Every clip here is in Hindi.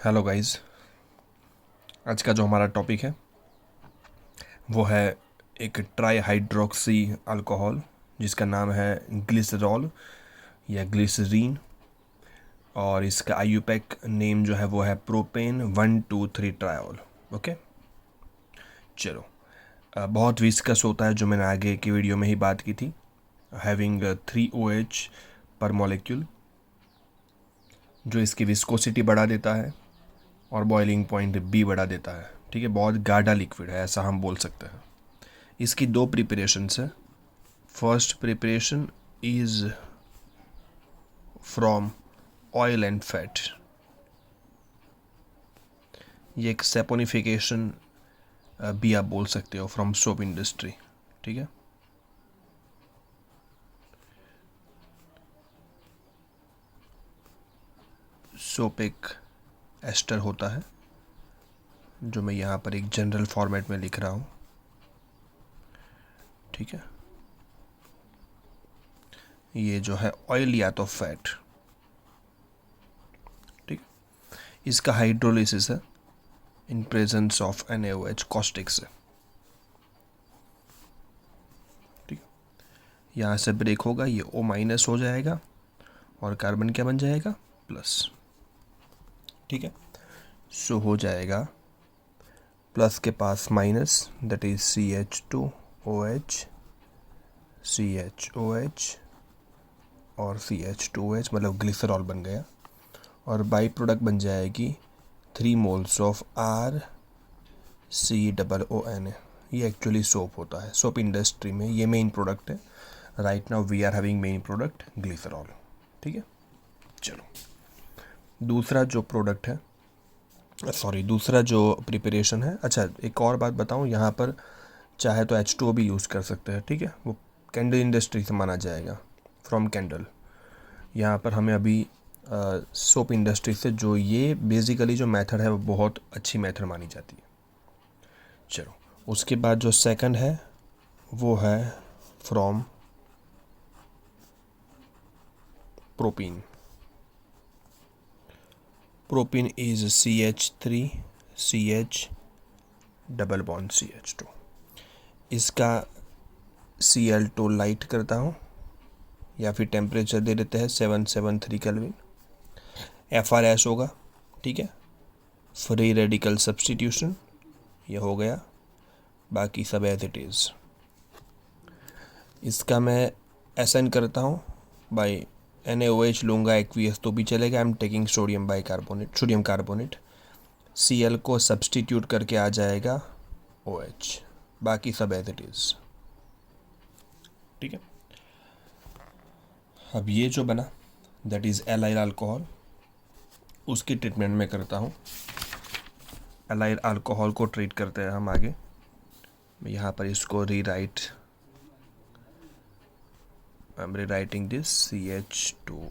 Hello guys. आज का जो हमारा टॉपिक है वो है एक ट्राई हाइड्रोक्सी अल्कोहल जिसका नाम है ग्लिसरॉल या ग्लिसरीन, और इसका आईयूपैक नेम जो है वो है प्रोपेन 123 ट्रायोल। ओके, चलो। बहुत विस्कस होता है, जो मैंने आगे की वीडियो में ही बात की थी, हैविंग 3 OH पर मॉलिक्यूल, जो इसकी विस्कोसिटी बढ़ा देता है और बॉइलिंग पॉइंट भी बढ़ा देता है। ठीक है, बहुत गाढ़ा लिक्विड है, ऐसा हम बोल सकते हैं। इसकी दो प्रिपरेशंस है। First preparation is from oil and fat. ये एक सेपोनिफिकेशन भी आप बोल सकते हो फ्रॉम सोप इंडस्ट्री। ठीक है, सोप एक एस्टर होता है, जो मैं यहाँ पर एक जनरल फॉर्मेट में लिख रहा हूँ। ठीक है, ये जो है ऑयल या तो फैट। ठीक, इसका हाइड्रोलिसिस है in presence of NaOH caustic से। ठीक, यहाँ से ब्रेक होगा, ये O- हो जाएगा और कार्बन क्या बन जाएगा, प्लस। ठीक है, सो हो जाएगा प्लस के पास minus, that is CH2OH, CHOH और CH2OH, मतलब ग्लिसरॉल बन गया। और बाई प्रोडक्ट बन जाएगी 3 मोल्स ऑफ RCOON। ये एक्चुअली सोप होता है, सोप इंडस्ट्री में ये मेन प्रोडक्ट है। Right now we are having main product glycerol. ठीक है, चलो। दूसरा जो प्रोडक्ट है, दूसरा जो प्रिपरेशन है। अच्छा, एक और बात बताऊं, यहाँ पर चाहे तो H2O भी यूज़ कर सकते हैं। ठीक है, वो कैंडल इंडस्ट्री से माना जाएगा, फ्रॉम कैंडल। यहाँ पर हमें अभी सोप इंडस्ट्री से जो ये बेसिकली जो मेथड है वो बहुत अच्छी मेथड मानी जाती है। चलो, उसके बाद जो सेकंड है वो है from propene. Propene is CH3CH double bond CH2। इसका Cl2 लाइट करता हूँ, या फिर टेम्परेचर दे देते हैं 773 केल्विन। FRS होगा। ठीक है, फ्री रेडिकल सब्स्टिट्यूशन, ये हो गया। बाकी सब एज इट इज़। इसका मैं SN करता हूँ बाई NaOH लूँगा, एक्वियस तो भी चलेगा। I am taking sodium by carbonate, sodium carbonate. Cl को सब्स्टिट्यूट करके आ जाएगा OH, बाकी सब एज इट इज़। ठीक है, अब ये जो बना दैट इज़ एलाइल अल्कोहल, उसकी ट्रीटमेंट में करता हूँ। एलाइल अल्कोहल को ट्रीट करते हैं हम आगे। मैं यहाँ पर इसको rewrite, I am rewriting this CH2।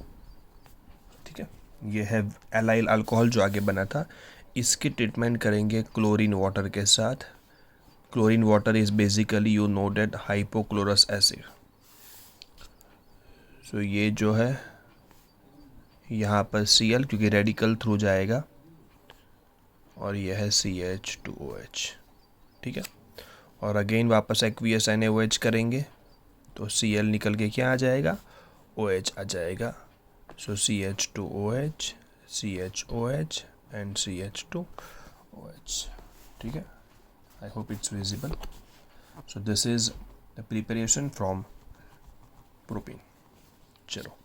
ठीक है, ये है एलाइल अल्कोहल जो आगे बना था। इसकी ट्रीटमेंट करेंगे क्लोरीन वाटर के साथ। Chlorine water is basically you know that hypochlorous acid. So ये जो है यहाँ पर Cl, क्योंकि रेडिकल थ्रू जाएगा, और यह है CH2OH। ठीक है, और अगेन वापस एक्वियस NaOH करेंगे तो Cl निकल के क्या आ जाएगा, OH आ जाएगा। सो CH2OH, CHOH एंड CH2OH। ठीक है, I hope it's visible. So this is the preparation from propene. चलो,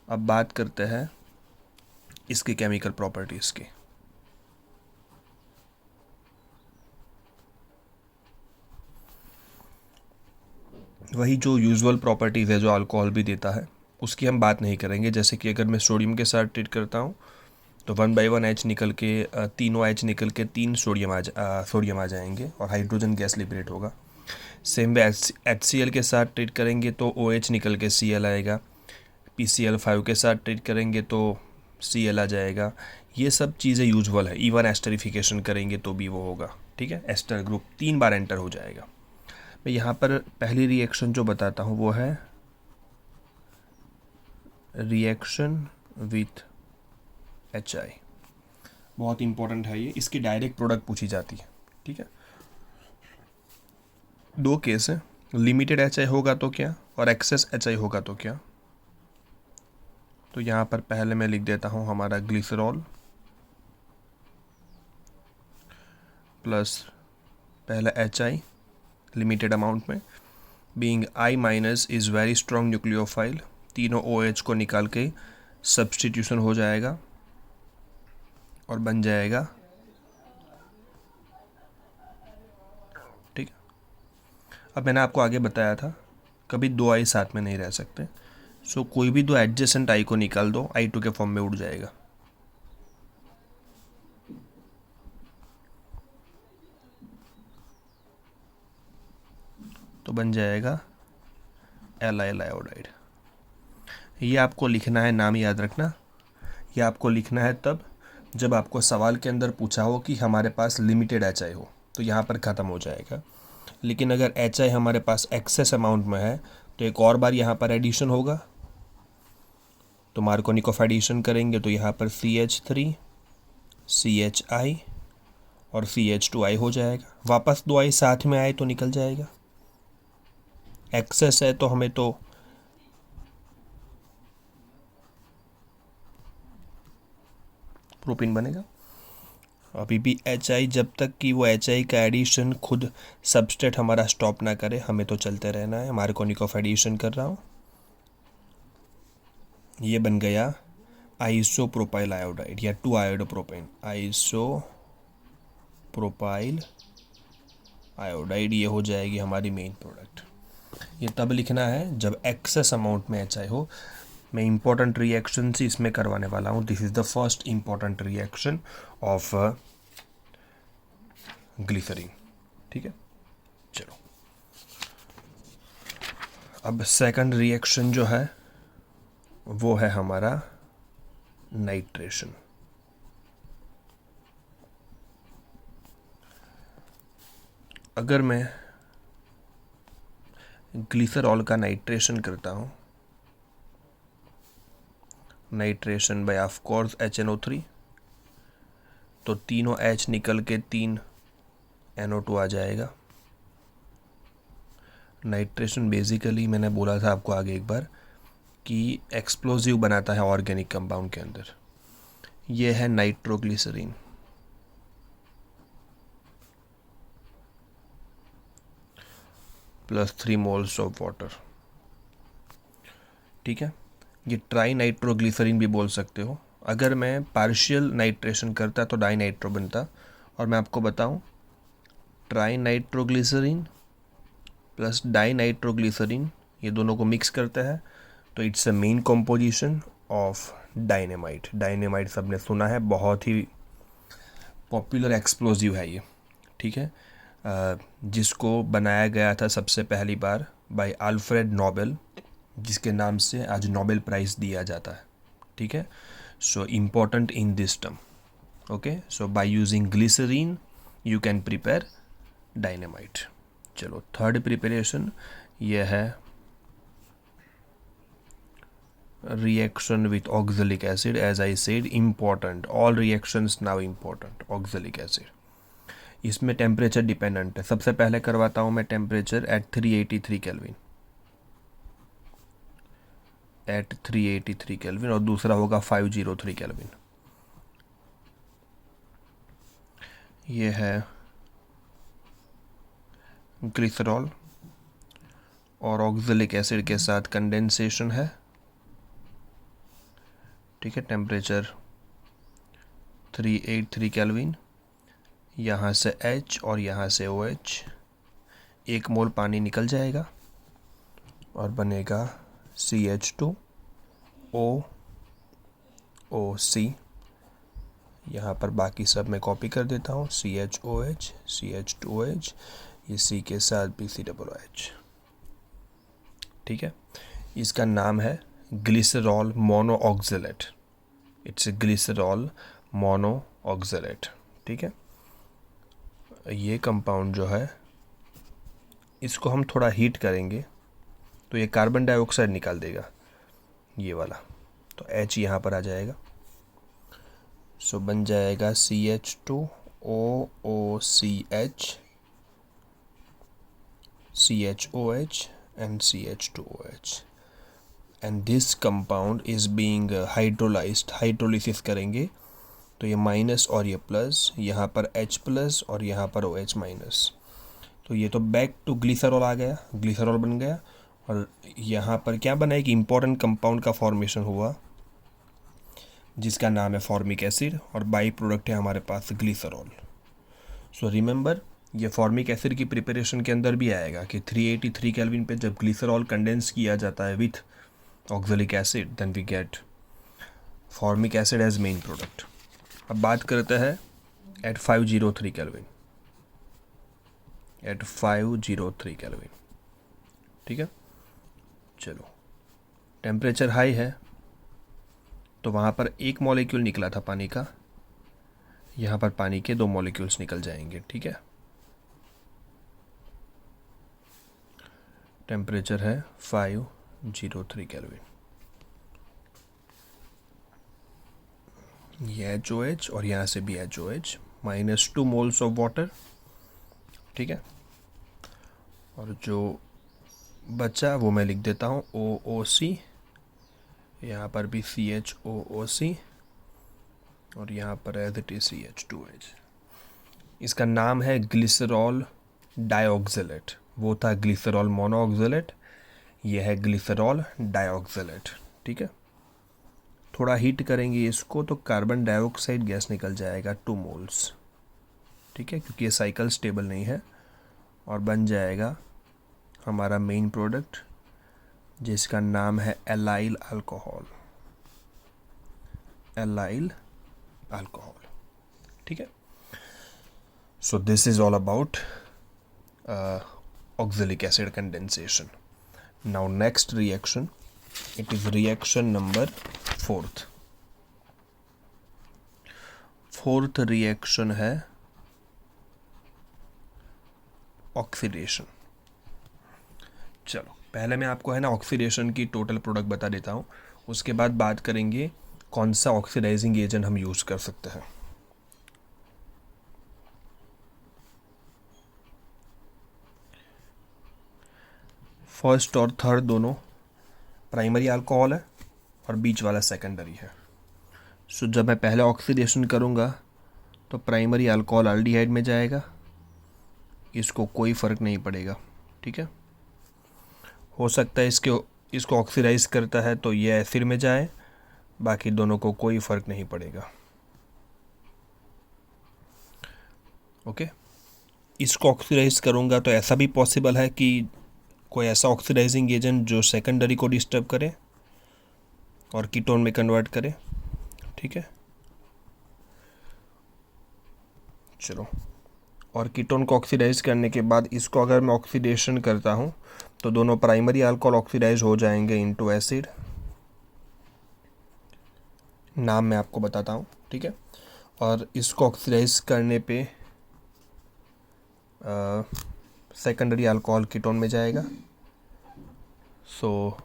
अब बात करते हैं इसकी केमिकल प्रॉपर्टीज़ की। वही जो यूजुअल प्रॉपर्टीज़ है जो अल्कोहल भी देता है, उसकी हम बात नहीं करेंगे। जैसे कि अगर मैं सोडियम के साथ ट्रीट करता हूँ तो 1/1 H निकल के तीनों H निकल के 3 सोडियम आ जाएंगे और हाइड्रोजन गैस लिबरेट होगा। सेम वे HCl के साथ ट्रीट करेंगे तो OH निकल के Cl आएगा। PCl5 के साथ ट्रीट करेंगे तो Cl आ जाएगा। ये सब चीज़ें यूजुअल है। इवन एस्टरिफिकेशन करेंगे तो भी वो होगा। ठीक है, एस्टर ग्रुप 3 बार एंटर हो जाएगा। मैं यहाँ पर पहली रिएक्शन जो बताता हूँ वो है रिएक्शन विथ HI। बहुत इंपॉर्टेंट है ये, इसकी डायरेक्ट प्रोडक्ट पूछी जाती है। ठीक है, दो केस है, लिमिटेड एच आई होगा तो क्या और एक्सेस एच आई होगा तो क्या। तो यहाँ पर पहले मैं लिख देता हूँ हमारा ग्लिसरॉल प्लस पहले एच आई लिमिटेड अमाउंट में, being I minus is very strong nucleophile, तीनों ओ एच को निकाल के सब्सटीट्यूशन हो जाएगा और बन जाएगा। ठीक है, अब मैंने आपको आगे बताया था कभी दो आई साथ में नहीं रह सकते, सो कोई भी दो एडजेसेंट आई को निकाल दो, आई टू के फॉर्म में उड़ जाएगा। तो बन जाएगा एलाइल आयोडाइड। ये आपको लिखना है, नाम याद रखना, ये आपको लिखना है तब जब आपको सवाल के अंदर पूछा हो कि हमारे पास लिमिटेड एच आई हो, तो यहाँ पर ख़त्म हो जाएगा। लेकिन अगर एच आई हमारे पास एक्सेस अमाउंट में है तो एक और बार यहाँ पर एडिशन होगा, तो मार्कोनिकॉफ एडिशन करेंगे तो यहाँ पर CH3 CHI और CH2I हो जाएगा। वापस दो आई साथ में आए तो निकल जाएगा। एक्सेस है तो हमें तो प्रोपीन बनेगा। अभी भी एच आई, जब तक कि वो एच आई का एडिशन खुद सबस्ट्रेट हमारा स्टॉप ना करे हमें तो चलते रहना है। मार्कोनिकॉफ एडिशन कर रहा हूँ, ये बन गया आइसोप्रोपाइल आयोडाइड या 2-आयोडोप्रोपेन, आइसोप्रोपाइल आयोडाइड, ये हो जाएगी हमारी मेन प्रोडक्ट। ये तब लिखना है जब एक्सेस अमाउंट में एच आई हो। मैं इंपॉर्टेंट रिएक्शन से इसमें करवाने वाला हूँ। This is the first important reaction of glycerine. ठीक है, चलो अब सेकंड रिएक्शन जो है वो है हमारा नाइट्रेशन। अगर मैं ग्लिसरॉल का नाइट्रेशन करता हूँ, nitration bye of course HNO3, तो तीनों H निकल के 3 NO2 आ जाएगा। नाइट्रेशन बेसिकली मैंने बोला था आपको आगे एक बार कि एक्सप्लोजिव बनाता है ऑर्गेनिक कंपाउंड के अंदर। ये है nitroglycerine, plus 3 moles of water. ठीक है, ये ट्राई नाइट्रोग्लिसरीन भी बोल सकते हो। अगर मैं पार्शियल नाइट्रेशन करता तो डाई नाइट्रो बनता, और मैं आपको बताऊं tri nitroglycerine plus di nitroglycerine ये दोनों को मिक्स करते हैं तो it's a main composition of dynamite. Dynamite सबने सुना है, बहुत ही पॉपुलर एक्सप्लोजिव है ये। ठीक है, जिसको बनाया गया था सबसे पहली बार बाय अल्फ्रेड नोबेल, जिसके नाम से आज नोबेल प्राइज़ दिया जाता है। ठीक है, so important in this term. Okay, so by using glycerine you can prepare dynamite. चलो थर्ड प्रिपरेशन ये है reaction with oxalic acid. As I said, important, all reactions now important. oxalic acid, इसमें टेम्परेचर डिपेंडेंट है। सबसे पहले करवाता हूँ मैं temperature at 383 kelvin, at 383 kelvin, और दूसरा होगा 503 केल्विन। ये है ग्लिसरॉल और ऑक्जेलिक एसिड के साथ कंडेंसेशन है। ठीक है, टेम्परेचर 383 केल्विन, यहाँ से H और यहाँ से OH, 1 मोल पानी निकल जाएगा और बनेगा CH2OOC। यहाँ पर बाकी सब मैं कॉपी कर देता हूँ, CHOH CH2OH, ये C के साथ BCOOH। ठीक है, इसका नाम है glycerol monooxalate. It's glycerol monooxalate. ठीक है, ये कंपाउंड जो है इसको हम थोड़ा हीट करेंगे तो ये कार्बन डाइऑक्साइड निकाल देगा, ये वाला, तो H यहाँ पर आ जाएगा। सो बन जाएगा CH2OOCH CHOH and CH2OH and this compound is being hydrolyzed. Hydrolysis करेंगे तो ये माइनस और ये प्लस, यहाँ पर H प्लस और यहाँ पर OH माइनस, तो ये तो बैक टू ग्लिसरॉल आ गया, ग्लिसरॉल बन गया। और यहाँ पर क्या बना, एक इम्पॉर्टेंट कंपाउंड का फॉर्मेशन हुआ जिसका नाम है फॉर्मिक एसिड और बाई प्रोडक्ट है हमारे पास ग्लिसरॉल। सो रिमेंबर, ये फॉर्मिक एसिड की प्रिपरेशन के अंदर भी आएगा कि 383 केल्विन पे जब ग्लिसरॉल कंडेंस किया जाता है with oxalic acid then we get formic acid as main product. अब बात करते हैं एट 503 केल्विन, एट 503 केल्विन, ठीक है। चलो, टेम्परेचर हाई है तो वहाँ पर एक मॉलिक्यूल निकला था पानी का, यहाँ पर पानी के 2 मॉलिक्यूल्स निकल जाएंगे, ठीक है। टेम्परेचर है 503 केल्विन। ये HOH और यहाँ से भी HOH, -2 मोल्स ऑफ वाटर, ठीक है। और जो बचा वो मैं लिख देता हूँ OOC, यहाँ पर भी CHOOC और यहाँ पर एज इट इज CH2H। इसका नाम है ग्लिसरॉल डाइऑक्जेलेट। वो था ग्लिसरॉल मोनोऑक्जेलेट, ये है ग्लिसरॉल डाइऑक्जेलेट, ठीक है। थोड़ा हीट करेंगे इसको तो कार्बन डाइऑक्साइड गैस निकल जाएगा 2 मोल्स, ठीक है, क्योंकि ये साइकिल स्टेबल नहीं है, और बन जाएगा हमारा मेन प्रोडक्ट जिसका नाम है एलाइल अल्कोहल, एलाइल अल्कोहल, ठीक है। So this is all about oxalic acid condensation. Now next reaction, it is reaction number 4th. Fourth reaction है ऑक्सीडेशन। चलो पहले मैं आपको है ना ऑक्सीडेशन की टोटल प्रोडक्ट बता देता हूँ, उसके बाद बात करेंगे कौन सा ऑक्सीडाइजिंग एजेंट हम यूज़ कर सकते हैं। फर्स्ट और थर्ड दोनों प्राइमरी अल्कोहल है और बीच वाला सेकेंडरी है। सो जब मैं पहले ऑक्सीडेशन करूँगा तो प्राइमरी अल्कोहल अल्डिहाइड में जाएगा, इसको कोई फ़र्क नहीं पड़ेगा, ठीक है। हो सकता है इसको ऑक्सीडाइज करता है तो ये एसिड में जाए, बाकी दोनों को कोई फ़र्क नहीं पड़ेगा, ओके। इसको ऑक्सीडाइज करूँगा तो ऐसा भी पॉसिबल है कि कोई ऐसा ऑक्सीडाइजिंग एजेंट जो सेकेंडरी को डिस्टर्ब करे और कीटोन में कन्वर्ट करे, ठीक है। चलो, और कीटोन को ऑक्सीडाइज करने के बाद इसको अगर मैं ऑक्सीडेशन करता हूँ तो दोनों प्राइमरी अल्कोहल ऑक्सीडाइज हो जाएंगे इनटू एसिड। नाम मैं आपको बताता हूँ, ठीक है। और इसको ऑक्सीडाइज करने पे सेकेंडरी अल्कोहल कीटोन में जाएगा। सो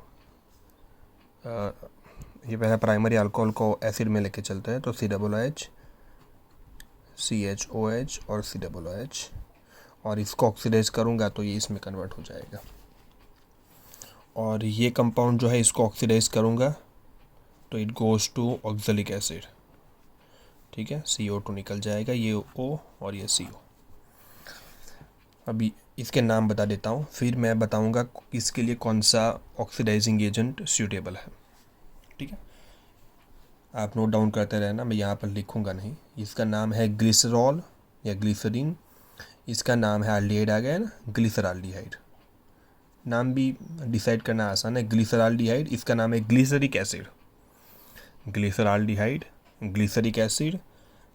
ये पहले प्राइमरी अल्कोहल को एसिड में लेके चलते हैं, तो COOH, CHOH और COOH, और इसको ऑक्सीडाइज करूँगा तो ये इसमें कन्वर्ट हो जाएगा। और ये कंपाउंड जो है इसको ऑक्सीडाइज करूँगा तो it goes to oxalic acid, ठीक है। CO2 निकल जाएगा, ये O और ये CO। अभी इसके नाम बता देता हूँ, फिर मैं बताऊँगा इसके लिए कौन सा ऑक्सीडाइजिंग एजेंट सूटेबल है, ठीक है। आप नोट डाउन करते रहना, मैं यहाँ पर लिखूँगा नहीं। इसका नाम है ग्लिसरॉल या ग्लिसरीन, इसका नाम है एल्डिहाइड आ गया है ना, ग्लिसरॉल्डिहाइड। नाम भी डिसाइड करना आसान है, ग्लिसरॉल्डिहाइड, इसका नाम है glyceric acid, glyceraldehyde, glyceric acid.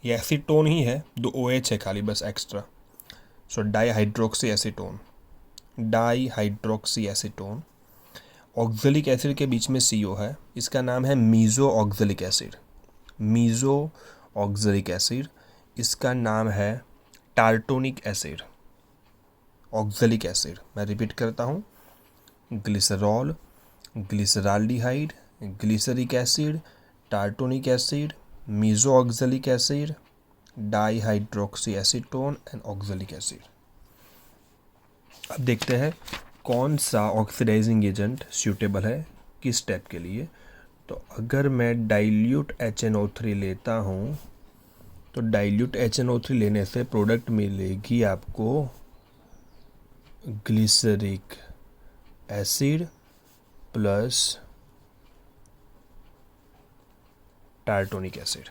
ये एसीटोन ही है, 2 OH है खाली बस extra. So dihydroxy acetone, dihydroxy acetone. Oxalic acid के बीच में CO है, इसका नाम है meso oxalic acid, meso oxalic acid. इसका नाम है टार्टोनिक एसिड, ऑक्जेलिक एसिड। मैं रिपीट करता हूँ, glycerol, glyceraldehyde, glyceric acid, tartronic acid, meso oxalic acid, dihydroxy acetone and oxalic acid. अब देखते हैं कौन सा ऑक्सीडाइजिंग एजेंट सूटेबल है किस स्टेप के लिए। तो अगर मैं डाइल्यूट HNO3 लेता हूँ तो डाइल्यूट HNO3 लेने से प्रोडक्ट मिलेगी आपको glyceric acid plus tartronic acid.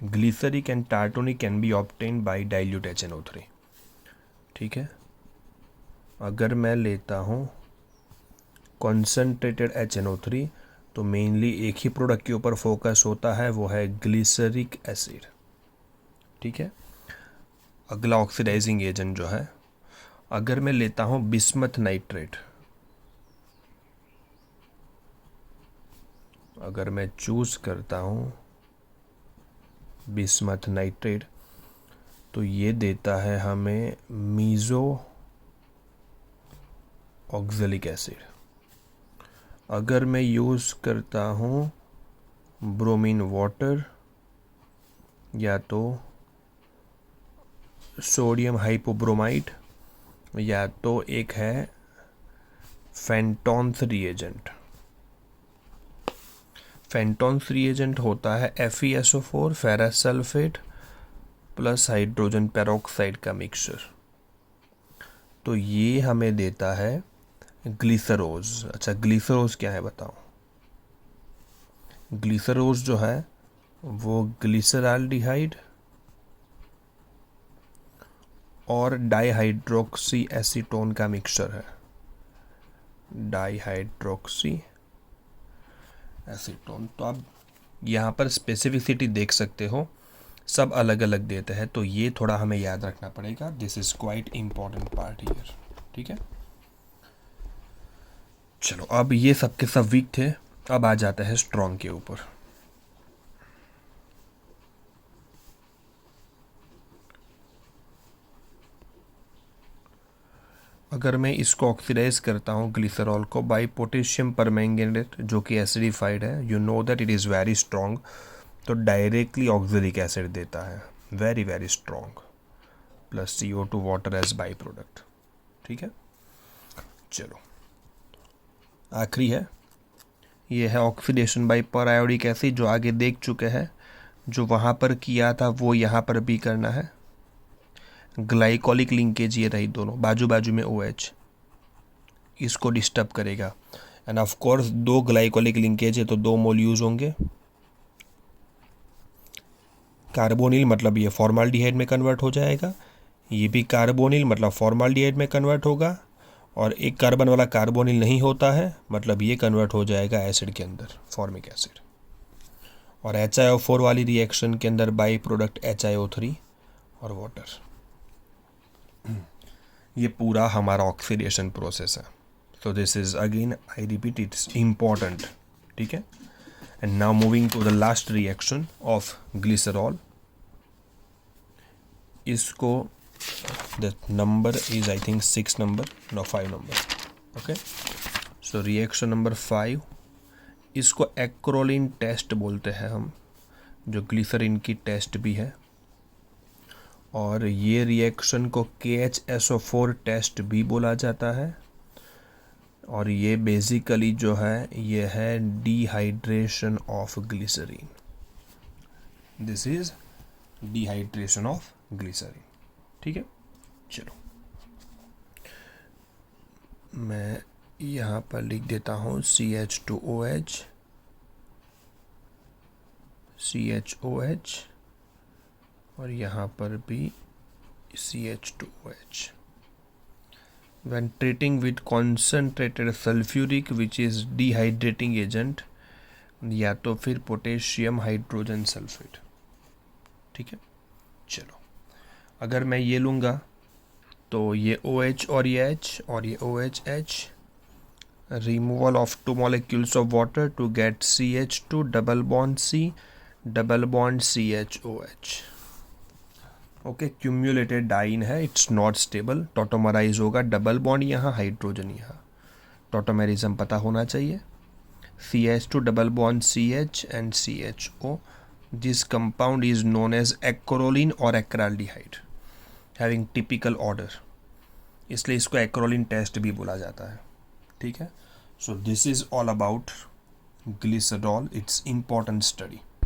Glyceric and tartronic can be obtained by dilute HNO3। ठीक है, अगर मैं लेता हूँ कॉन्सेंट्रेटेड HNO3 तो मेनली एक ही प्रोडक्ट के ऊपर फोकस होता है, वो है ग्लिसरिक एसिड। ठीक है, अगला ऑक्सीडाइजिंग एजेंट जो है, अगर मैं लेता हूँ बिस्मथ नाइट्रेट, अगर मैं चूज करता हूँ बिस्मथ नाइट्रेट तो ये देता है हमें मीजो ऑक्जेलिक एसिड। अगर मैं यूज़ करता हूँ ब्रोमीन वाटर या तो सोडियम हाइपोब्रोमाइड या तो एक है फेंटॉन्स रिएजेंट। फेंटॉन्स रिएजेंट होता है FeSO4 ferrous sulphate plus hydrogen peroxide का मिक्सचर। तो ये हमें देता है ग्लिसरोज। अच्छा, ग्लिसरोज क्या है बताओ। ग्लिसरोज जो है वो ग्लिसराल्डिहाइड और डाईहाइड्रोक्सी एसीटोन का मिक्सचर है। Dihydroxy acetone. तो आप यहाँ पर स्पेसिफिसिटी देख सकते हो, सब अलग अलग देते हैं, तो ये थोड़ा हमें याद रखना पड़ेगा। This is quite important part here. ठीक है, चलो अब ये सब के सब वीक थे, अब आ जाता है स्ट्रॉन्ग के ऊपर। अगर मैं इसको ऑक्सीडाइज करता हूँ ग्लिसरॉल को बाई पोटेशियम परमैंगनेट जो कि एसिडिफाइड है, you know that it is very strong, तो डायरेक्टली ऑक्जेलिक एसिड देता है, very very strong, plus CO2 water as by product. ठीक है, चलो आखिरी है, ये है oxidation by periodic acid, जो आगे देख चुके हैं, जो वहाँ पर किया था वो यहाँ पर भी करना है। ग्लाइकोलिक लिंकेज ये रही, दोनों बाजू बाजू में OH, इसको डिस्टर्ब करेगा। End of course 2 glycolic linkage है तो 2 मोल यूज होंगे। कार्बोनिल मतलब ये फॉर्माल्डिहाइड में कन्वर्ट हो जाएगा, ये भी कार्बोनिल मतलब फॉर्माल्डिहाइड में कन्वर्ट होगा, और एक कार्बन वाला कार्बोनिल नहीं होता है मतलब ये कन्वर्ट हो जाएगा एसिड के अंदर, फॉर्मिक एसिड। और HiO4 वाली रिएक्शन के अंदर बाई प्रोडक्ट HiO3 और वाटर। ये पूरा हमारा ऑक्सीडेशन प्रोसेस है। So this is again, I repeat, it's important. ठीक है, and now moving to the last reaction of glycerol. इसको the number is I think 6 number, no 5 number. Okay, so reaction number 5, इसको एक्रोलिन टेस्ट बोलते हैं हम, जो ग्लिसरीन की टेस्ट भी है, और ये रिएक्शन को KHSO4 टेस्ट भी बोला जाता है। और ये बेसिकली जो है ये है dehydration of glycerine. This is dehydration of glycerine. ठीक है, चलो मैं यहाँ पर लिख देता हूँ CH2OH, CHOH, और यहाँ पर भी CH2OH। When treating with concentrated sulfuric which is dehydrating agent, या तो फिर पोटेशियम हाइड्रोजन सल्फेट। ठीक है, चलो अगर मैं ये लूँगा तो ये OH और ये H और ये OHH, removal of 2 molecules of water to get CH2 double bond C double bond CHOH। Okay, cumulated diene है, इट्स नॉट स्टेबल, टॉटोमराइज होगा, डबल बॉन्ड यहाँ, हाइड्रोजन यहाँ, टॉटोमेरिज्म पता होना चाहिए। CH2 double bond CH and CHO This compound is known as acrolein or acraldehyde, having typical order. इसलिए इसको acrolein test भी बोला जाता है. ठीक है. So this is all about glycerol, its important study.